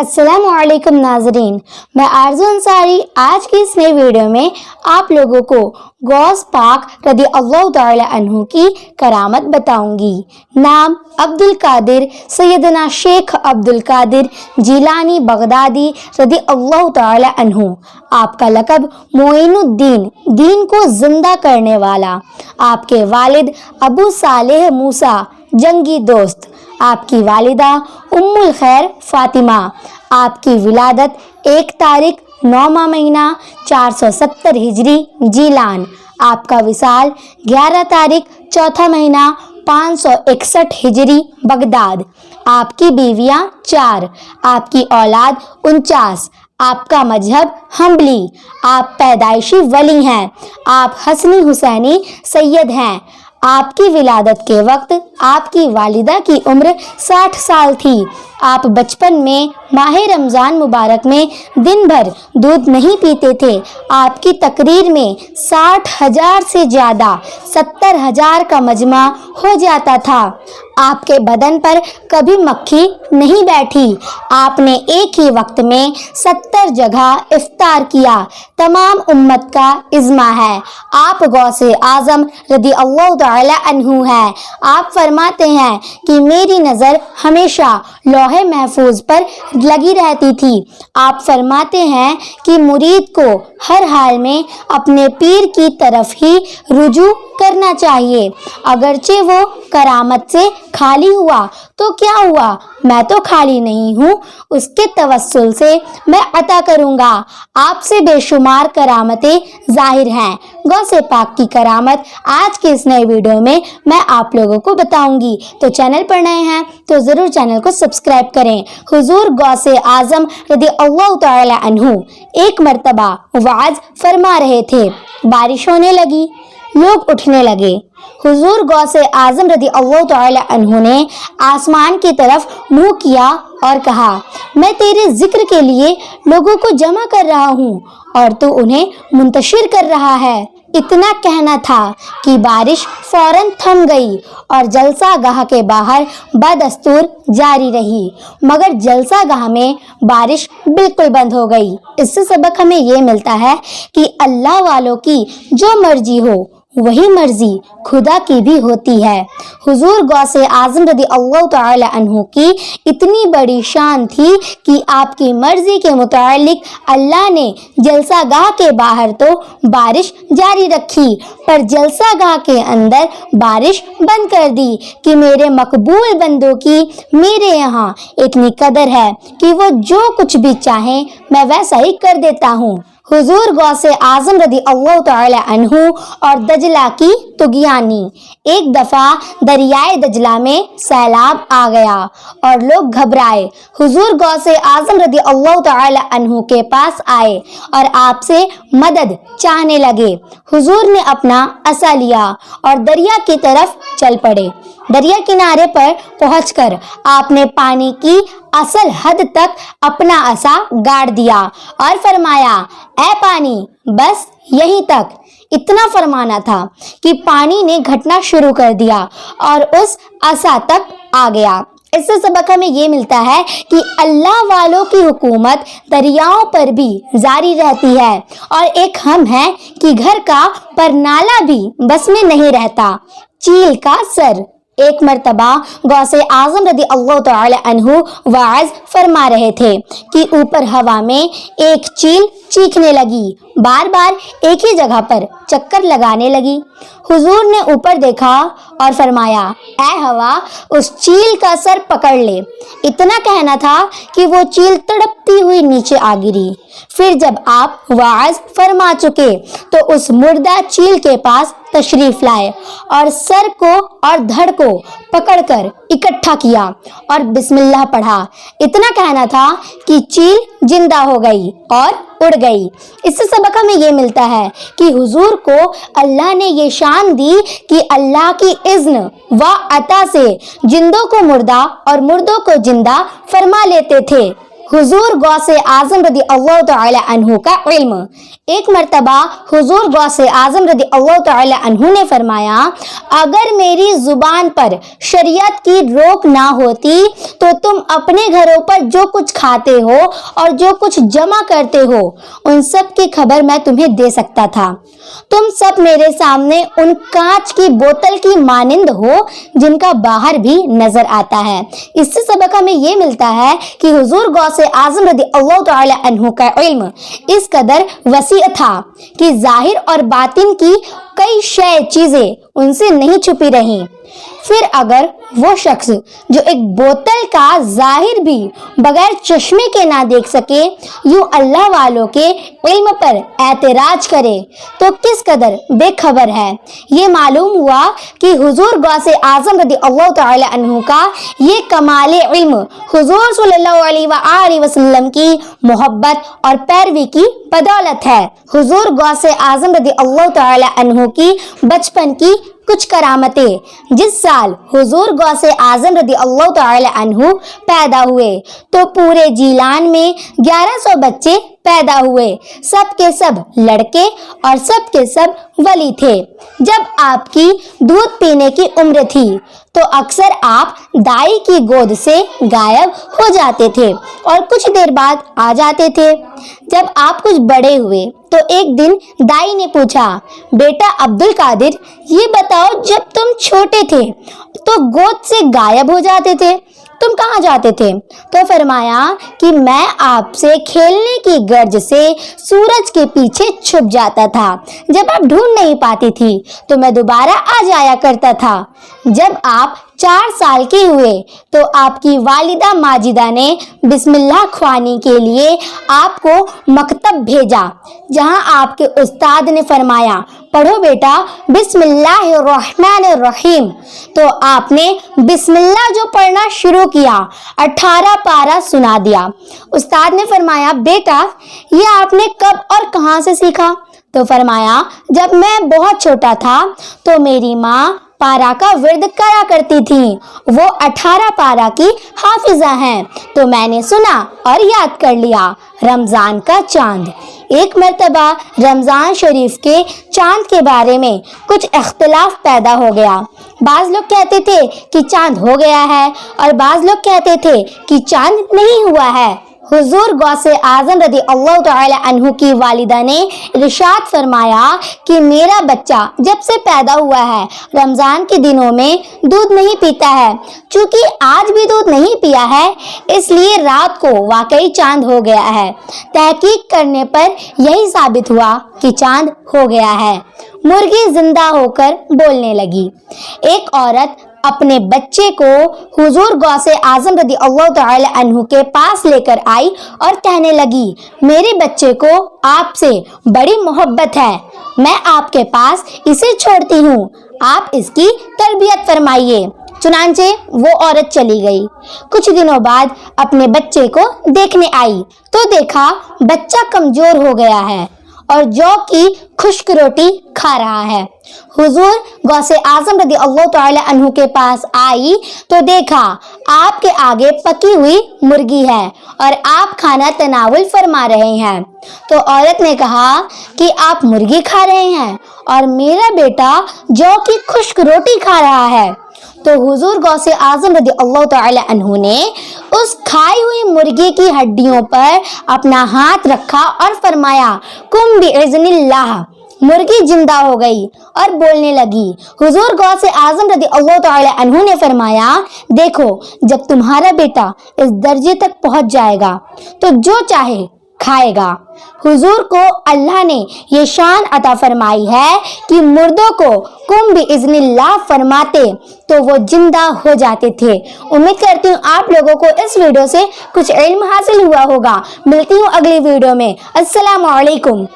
अस्सलाम वालेकुम नाजरीन, मैं आरज़ू अंसारी आज की इस नई वीडियो में आप लोगों को गौस पाक रदी अल्लाह ताला अन्हु की करामत बताऊंगी। नाम अब्दुल कादिर सैयदना शेख अब्दुल कादिर जिलानी बगदादी रदी अल्लाह ताला अन्हु। आपका लक़ब मोइनुद्दीन, दीन को जिंदा करने वाला। आपके वालिद अबू सालेह मूसा जंगी दोस्त। आपकी वालिदा उम्मुल खैर फातिमा। आपकी विलादत 1 तारीख 9वां महीना 470 हिजरी जीलान। आपका विसाल 11 तारीख 4था महीना 561 हिजरी बगदाद। आपकी बीवियां 4। आपकी औलाद 49। आपका मजहब हम्बली। आप पैदाइशी वली हैं। आप हसनी हुसैनी सैयद हैं। आपकी विलादत के वक्त आपकी वालिदा की उम्र 60 साल थी। आप बचपन में माह रमज़ान मुबारक में दिन भर दूध नहीं पीते थे। आपकी तकरीर में 60,000 से ज़्यादा 70,000 का मजमा हो जाता था। आपके बदन पर कभी मक्खी नहीं बैठी। आपने एक ही वक्त में 70 जगह इफ्तार किया। तमाम उम्मत का इज़्मा है। आप गौसे आज़म रदी अल्लाह ताला अन्हु हैं। आप फरमाते हैं कि मेरी नज़र हमेशा लौहे महफूज पर लगी रहती थी। आप फरमाते हैं कि मुरीद को हर हाल में अपने पीर की तरफ ही रुजू करना चाहिए। अगरचे वो करामत से खाली हुआ तो क्या हुआ, मैं तो खाली नहीं हूँ, उसके तवस्सुल से मैं अता करूँगा। आपसे बेशुमार करामतें जाहिर हैं। गौसे पाक की करामत आज के इस नए वीडियो में मैं आप लोगों को बताऊंगी। तो चैनल पर नए हैं तो ज़रूर चैनल को सब्सक्राइब करें। हुजूर गौसे आज़म रदी अल्लाह ताला अन्हु एक मर्तबा वाज फरमा रहे थे। बारिश होने लगी, लोग उठने लगे। हुजूर गौसे आज़म रदी अल्लाह ताला अन्हु ने आसमान की तरफ मुंह किया और कहा, मैं तेरे जिक्र के लिए लोगों को जमा कर रहा हूँ और तू उन्हें मुंतशिर कर रहा है। इतना कहना था कि बारिश फौरन थम गई और जलसा गाह के बाहर बदस्तूर जारी रही, मगर जलसा गाह में बारिश बिल्कुल बंद हो गई। इससे सबक हमें ये मिलता है कि अल्लाह वालों की जो मर्जी हो वही मर्जी खुदा की भी होती है। हुजूर गौसे आज़म रदी अल्लाह ताला अन्हु की इतनी बड़ी शान थी कि आपकी मर्जी के मुतालिक अल्लाह ने जलसा गाह के बाहर तो बारिश जारी रखी, पर जलसा गाह के अंदर बारिश बंद कर दी कि मेरे मकबूल बंदों की मेरे यहाँ इतनी कदर है कि वो जो कुछ भी चाहें मैं वैसा ही कर देता हूँ। हुजूर गौसे आज़म रदी अल्लाह ताला अन्हु और दजला की तुगियानी। एक दफ़ा दरियाए दजला में सैलाब आ गया और लोग घबराए। हुजूर गौसे आज़म रदी अल्लाह ताला अन्हु के पास आए और आपसे मदद चाहने लगे। हुजूर ने अपना असा लिया और दरिया की तरफ चल पड़े। दरिया किनारे पर पहुंचकर आपने पानी की असल हद तक अपना असा गाड़ दिया और फरमाया, ऐ पानी बस यहीं तक। इतना फरमाना था कि पानी ने घटना शुरू कर दिया और उस असा तक आ गया। इससे सबक हमें ये मिलता है कि अल्लाह वालों की हुकूमत दरियाओं पर भी जारी रहती है और एक हम है कि घर का परनाला भी बस में नहीं रहता। चील का सर। एक मर्तबा गौसे आज़म रदी अल्लाह ताला अन्हु वाज फरमा रहे थे कि ऊपर हवा में एक चील चीखने लगी, बार बार एक ही जगह पर चक्कर लगाने लगी। हुजूर ने ऊपर देखा और फरमाया, ऐ हवा उस चील का सर पकड़ ले। इतना कहना था कि वो चील तड़पती हुई नीचे आ गिरी। फिर जब आप वाज फरमा चुके तो उस मुर्दा चील के पास तशरीफ लाए और सर को और धड़ को पकड़कर इकट्ठा किया और बिस्मिल्लाह पढ़ा। इतना कहना था कि चील जिंदा हो गई और उड़ गई। इससे सबक हमें ये मिलता है कि हुजूर को अल्लाह ने ये शान दी कि अल्लाह की इज़्न व अता से जिंदों को मुर्दा और मुर्दों को जिंदा फरमा लेते थे। हुजूर गौसे आजम रदी अल्लाह तआला अन्हु का इल्म। एक मर्तबा हुजूर गौसे आजम रदी अल्लाह तआला अन्हु ने फरमाया, अगर मेरी जुबान पर शरीयत की रोक ना होती तो तुम अपने घरों पर जो कुछ खाते हो और जो कुछ जमा करते हो उन सब की खबर मैं तुम्हें दे सकता था। तुम सब मेरे सामने उन कांच की बोतल की मानिंद हो जिनका बाहर भी नजर आता है। इससे सबक हमें ये मिलता है कि हुजूर गौसे आजम रदी अल्लाह तआला अन्हु का इल्म इस कदर वसी था कि जाहिर और बातिन की कई चीजें उनसे नहीं छुपी रहीं। फिर अगर वो शख्स जो एक बोतल का जाहिर भी बगैर चश्मे के ना देख सके यूं अल्लाह वालों के इल्म पर एतराज करे तो किस कदर बेखबर है। ये मालूम हुआ कि हुजूर गौसे आजम रदी अल्लाह तआला अन्हु का ये कमाल इल्म हुजूर सल्लल्लाहु अलैहि वसल्लम की मोहब्बत और पैरवी की बदौलत है। हुजूर गौसे आजम रदी अल्लाह तआला अन्हु की बचपन की कुछ करामतें। जिस साल हुजूर गौसे आजम रदी अल्लाह तआला अन्हु पैदा हुए तो पूरे जीलान में 1100 बच्चे पैदा हुए। सब के सब लड़के और सब के सब वली थे। जब आपकी दूध पीने की उम्र थी तो अक्सर आप दाई की गोद से गायब हो जाते थे और कुछ देर बाद आ जाते थे। जब आप कुछ बड़े हुए तो एक दिन दाई ने पूछा, बेटा अब्दुल कादिर, ये बताओ जब तुम छोटे थे तो गोद से गायब हो जाते थे, तुम कहाँ जाते थे? तो फरमाया कि मैं आपसे खेलने की गर्ज से सूरज के पीछे छुप जाता था। जब आप ढूंढ नहीं पाती थी तो मैं दोबारा आ जाया करता था। जब आप 4 साल के हुए तो आपकी वालिदा माजिदा ने बिस्मिल्लाह ख्वानी के लिए आपको मकतब भेजा, जहां आपके उस्ताद ने फरमाया, पढ़ो बेटा बिस्मिल्लाहिर्रहमानिर्रहीम। तो आपने बिस्मिल्लाह जो पढ़ना शुरू किया 18 पारा सुना दिया। उस्ताद ने फरमाया, बेटा ये आपने कब और कहां से सीखा? तो फरमाया, जब मैं बहुत छोटा था तो मेरी माँ पारा का विर्द करा करती थी। वो 18 पारा की हाफिजा हैं तो मैंने सुना और याद कर लिया। रमज़ान का चांद। एक मर्तबा रमज़ान शरीफ के चांद के बारे में कुछ इख्तिलाफ पैदा हो गया। बाज़ लोग कहते थे कि चांद हो गया है और बाज़ लोग कहते थे कि चांद नहीं हुआ है। हुजूर गौसे आजम रदी अल्लाह तआला अन्हु की वालिदा ने इरशाद फरमाया कि मेरा बच्चा जब से पैदा हुआ है रमज़ान के दिनों में दूध नहीं पीता है। चूँकि आज भी दूध नहीं पिया है इसलिए रात को वाकई चांद हो गया है। तहकीक करने पर यही साबित हुआ कि चांद हो गया है। मुर्गी जिंदा होकर बोलने लगी। एक औरत अपने बच्चे को हुजूर गौसे आजम रदी अल्लाह तआला अन्हु के पास लेकर आई और कहने लगी, मेरे बच्चे को आपसे बड़ी मोहब्बत है, मैं आपके पास इसे छोड़ती हूँ, आप इसकी तरबियत फरमाइए। चुनांचे वो औरत चली गई। कुछ दिनों बाद अपने बच्चे को देखने आई तो देखा बच्चा कमजोर हो गया है और जौ की खुश्क रोटी खा रहा है। हुजूर गौसे आजम रदी अल्लाह तआला अन्हु के पास आई तो देखा आपके आगे पकी हुई मुर्गी है और आप खाना तनावुल फरमा रहे हैं। तो औरत ने कहा कि आप मुर्गी खा रहे हैं और मेरा बेटा जौ की खुश्क रोटी खा रहा है। तो हुजूर गौसे आजम रदी अल्लाह तआला अन्हु ने उस खाई हुई मुर्गी की हड्डियों पर अपना हाथ रखा और फरमाया, कुम बिइज़्निल्लाह। मुर्गी जिंदा हो गई और बोलने लगी। हुजूर गौसे आजम रदी अल्लाह तआला अन्हु ने फरमाया, देखो जब तुम्हारा बेटा इस दर्जे तक पहुंच जाएगा तो जो चाहे खाएगा। हुजूर को अल्लाह ने ये शान अता फरमाई है कि मुर्दों को कुम बिइज़्निल्लाह फरमाते तो वो जिंदा हो जाते थे। उम्मीद करती हूँ आप लोगों को इस वीडियो से कुछ इल्म हासिल हुआ होगा। मिलती हूँ अगली वीडियो में। अस्सलामु अलैकुम।